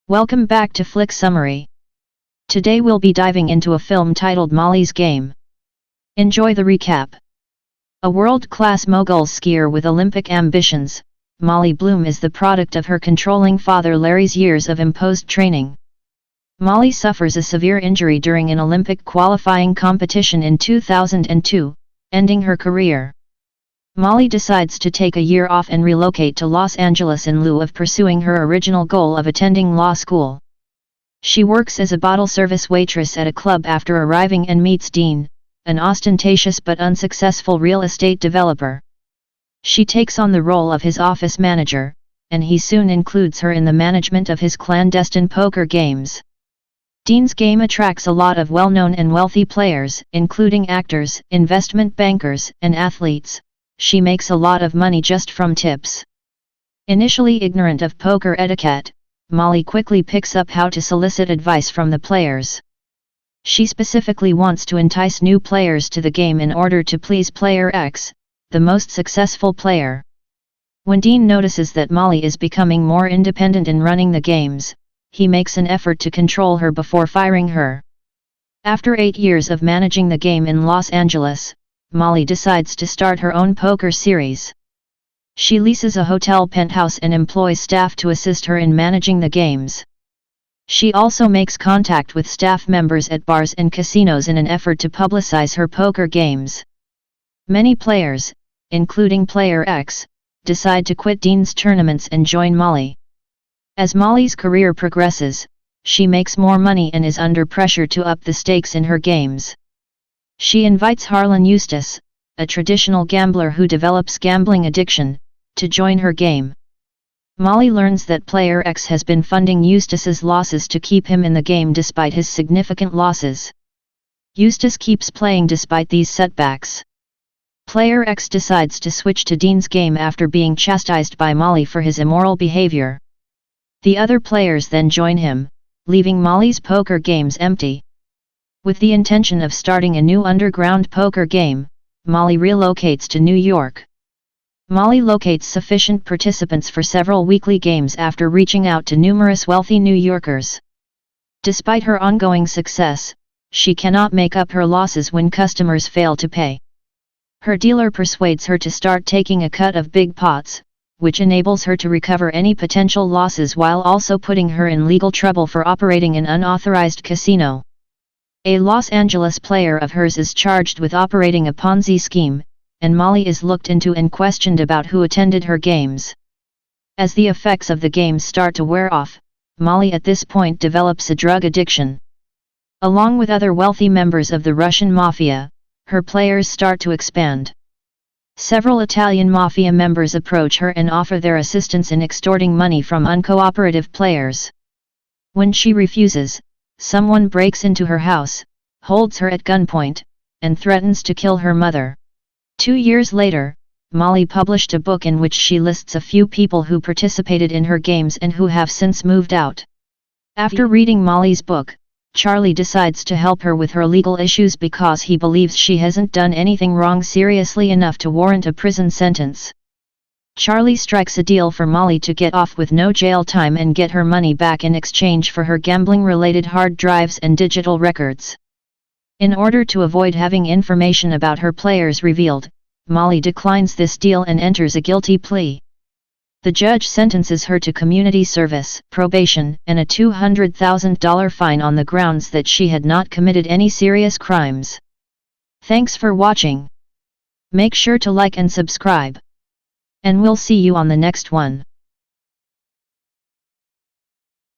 Welcome back to Flick Summary. Today we'll be diving into a film titled Molly's Game. Enjoy the recap. A world-class mogul skier with Olympic ambitions, Molly Bloom is the product of her controlling father Larry's years of imposed training. Molly suffers a severe injury during an Olympic qualifying competition in 2002, ending her career. Molly decides to take a year off and relocate to Los Angeles in lieu of pursuing her original goal of attending law school. She works as a bottle service waitress at a club after arriving and meets Dean, an ostentatious but unsuccessful real estate developer. She takes on the role of his office manager, and he soon includes her in the management of his clandestine poker games. Dean's game attracts a lot of well-known and wealthy players, including actors, investment bankers, and athletes. She makes a lot of money just from tips. Initially ignorant of poker etiquette, Molly quickly picks up how to solicit advice from the players. She specifically wants to entice new players to the game in order to please Player X, the most successful player. When Dean notices that Molly is becoming more independent in running the games, he makes an effort to control her before firing her. After 8 years of managing the game in Los Angeles, Molly decides to start her own poker series. She leases a hotel penthouse and employs staff to assist her in managing the games. She also makes contact with staff members at bars and casinos in an effort to publicize her poker games. Many players, including Player X, decide to quit Dean's tournaments and join Molly. As Molly's career progresses, she makes more money and is under pressure to up the stakes in her games. She invites Harlan Eustace, a traditional gambler who develops gambling addiction, to join her game. Molly learns that Player X has been funding Eustace's losses to keep him in the game despite his significant losses. Eustace keeps playing despite these setbacks. Player X decides to switch to Dean's game after being chastised by Molly for his immoral behavior. The other players then join him, leaving Molly's poker games empty. With the intention of starting a new underground poker game, Molly relocates to New York. Molly locates sufficient participants for several weekly games after reaching out to numerous wealthy New Yorkers. Despite her ongoing success, she cannot make up her losses when customers fail to pay. Her dealer persuades her to start taking a cut of big pots, which enables her to recover any potential losses while also putting her in legal trouble for operating an unauthorized casino. A Los Angeles player of hers is charged with operating a Ponzi scheme, and Molly is looked into and questioned about who attended her games. As the effects of the games start to wear off, Molly at this point develops a drug addiction. Along with other wealthy members of the Russian mafia, her players start to expand. Several Italian mafia members approach her and offer their assistance in extorting money from uncooperative players. When she refuses, someone breaks into her house, holds her at gunpoint, and threatens to kill her mother. 2 years later, Molly published a book in which she lists a few people who participated in her games and who have since moved out. After reading Molly's book, Charlie decides to help her with her legal issues because he believes she hasn't done anything wrong seriously enough to warrant a prison sentence. Charlie strikes a deal for Molly to get off with no jail time and get her money back in exchange for her gambling-related hard drives and digital records. In order to avoid having information about her players revealed, Molly declines this deal and enters a guilty plea. The judge sentences her to community service, probation, and a $200,000 fine on the grounds that she had not committed any serious crimes. Thanks for watching. Make sure to like and subscribe. And we'll see you on the next one.